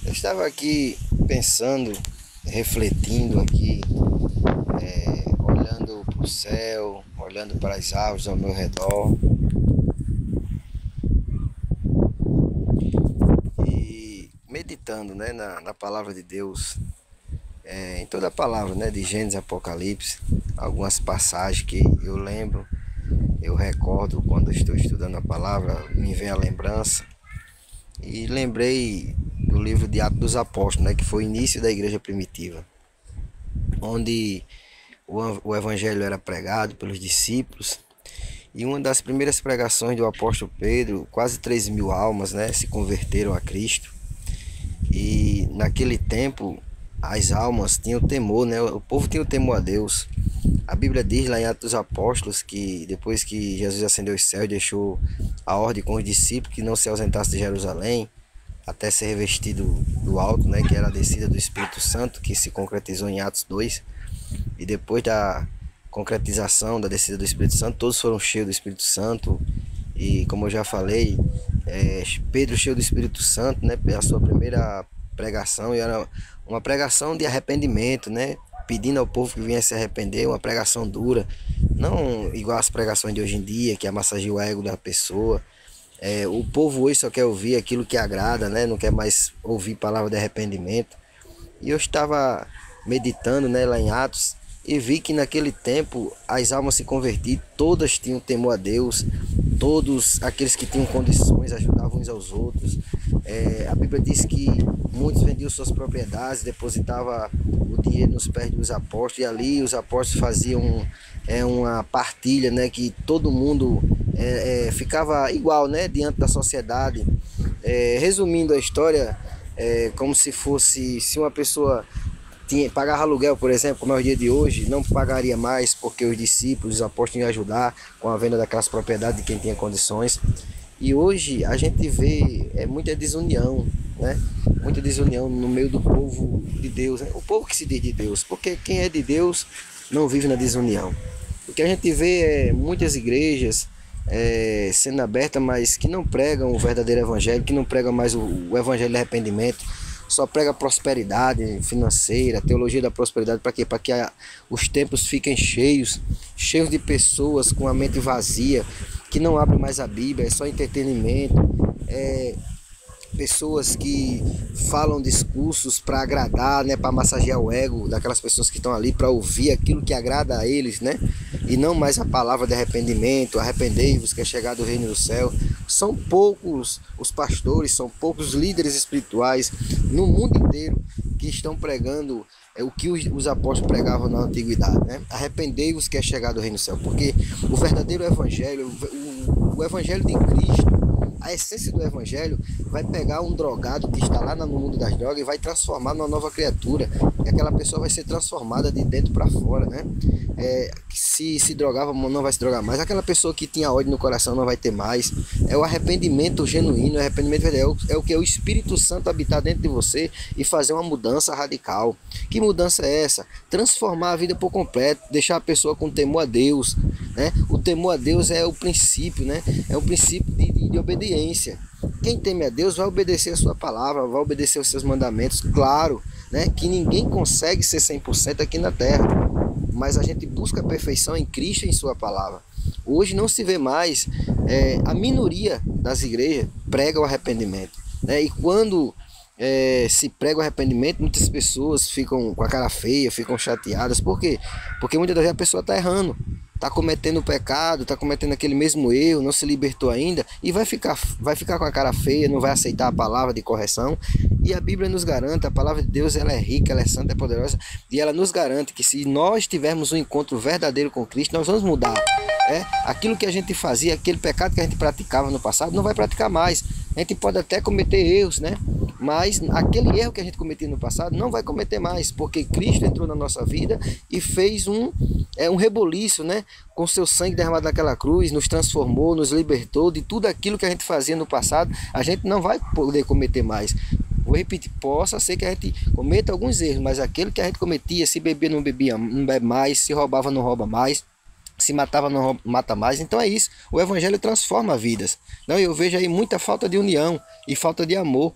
Eu estava aqui pensando, refletindo aqui, olhando para o céu, olhando para as árvores ao meu redor e meditando, né, na palavra de Deus, em toda a palavra, né, de Gênesis, Apocalipse, algumas passagens que eu lembro, eu recordo quando estou estudando a palavra, me vem a lembrança. E lembrei do livro de Atos dos Apóstolos, né, que foi o início da igreja primitiva, onde o evangelho era pregado pelos discípulos. E uma das primeiras pregações do apóstolo Pedro, quase 3.000 almas, né, se converteram a Cristo. E naquele tempo as almas tinham temor, né, o povo tinha o temor a Deus. A Bíblia diz lá em Atos dos Apóstolos que depois que Jesus ascendeu aos céus, deixou a ordem com os discípulos que não se ausentassem de Jerusalém até ser revestido do alto, né, que era a descida do Espírito Santo, que se concretizou em Atos 2. E depois da concretização da descida do Espírito Santo, todos foram cheios do Espírito Santo. E como eu já falei, Pedro cheio do Espírito Santo, né, a sua primeira pregação, e era uma pregação de arrependimento, né, pedindo ao povo que viesse se arrepender, uma pregação dura, não igual as pregações de hoje em dia, que massageia o ego da pessoa. O povo hoje só quer ouvir aquilo que agrada, né, não quer mais ouvir palavra de arrependimento. E eu estava meditando, né, lá em Atos, e vi que naquele tempo as almas se convertiam, todas tinham temor a Deus, todos aqueles que tinham condições ajudavam uns aos outros. A Bíblia diz que muitos vendiam suas propriedades, depositavam o dinheiro nos pés dos apóstolos, e ali os apóstolos faziam uma partilha, né, que todo mundo ficava igual, né, diante da sociedade. Resumindo a história, como se fosse, se uma pessoa pagar aluguel, por exemplo, como é o dia de hoje, não pagaria mais porque os discípulos, os apóstolos iam ajudar com a venda daquelas propriedades de quem tinha condições. E hoje a gente vê muita desunião, né? Muita desunião no meio do povo de Deus, né? O povo que se diz de Deus, porque quem é de Deus não vive na desunião. O que a gente vê é muitas igrejas sendo abertas, mas que não pregam o verdadeiro evangelho, que não pregam mais o evangelho de arrependimento, só prega prosperidade financeira, teologia da prosperidade. Para quê? Para que os templos fiquem cheios de pessoas com a mente vazia, que não abrem mais a Bíblia, é só entretenimento, pessoas que falam discursos para agradar, né, para massagear o ego daquelas pessoas que estão ali, para ouvir aquilo que agrada a eles, né, e não mais a palavra de arrependimento. Arrependei-vos que é chegado o reino do céu. São poucos os pastores, são poucos os líderes espirituais no mundo inteiro que estão pregando o que os apóstolos pregavam na antiguidade, né? Arrependei-vos que é chegado o reino do céu, porque o verdadeiro evangelho, o evangelho de Cristo, a essência do evangelho vai pegar um drogado que está lá no mundo das drogas e vai transformar numa nova criatura. E aquela pessoa vai ser transformada de dentro para fora, né? Se drogava, não vai se drogar mais. Aquela pessoa que tinha ódio no coração não vai ter mais. É o arrependimento genuíno, o arrependimento verdadeiro. É o que é o Espírito Santo habitar dentro de você e fazer uma mudança radical. Que mudança é essa? Transformar a vida por completo, deixar a pessoa com temor a Deus, né? O temor a Deus é o princípio, né? É o princípio de obediência. Quem teme a Deus vai obedecer a sua palavra, vai obedecer os seus mandamentos. Claro, né, que ninguém consegue ser 100% aqui na terra, mas a gente busca a perfeição em Cristo e em sua palavra. Hoje não se vê mais, a minoria das igrejas prega o arrependimento, né? E quando se prega o arrependimento, muitas pessoas ficam com a cara feia, ficam chateadas. Por quê? Porque muitas das vezes a pessoa está errando, está cometendo pecado, está cometendo aquele mesmo erro, não se libertou ainda, e vai ficar com a cara feia, não vai aceitar a palavra de correção. E a Bíblia nos garante, a palavra de Deus, ela é rica, ela é santa, é poderosa, e ela nos garante que se nós tivermos um encontro verdadeiro com Cristo, nós vamos mudar. Aquilo que a gente fazia, aquele pecado que a gente praticava no passado, não vai praticar mais. A gente pode até cometer erros, né? Mas aquele erro que a gente cometia no passado não vai cometer mais, porque Cristo entrou na nossa vida e fez um reboliço, né? Com seu sangue derramado naquela cruz, nos transformou, nos libertou de tudo aquilo que a gente fazia no passado. A gente não vai poder cometer mais. Vou repetir, possa ser que a gente cometa alguns erros, mas aquele que a gente cometia, se bebia não bebia, não bebe mais, se roubava não rouba mais, se matava não mata mais. Então é isso, o evangelho transforma vidas. Não, eu vejo aí muita falta de união e falta de amor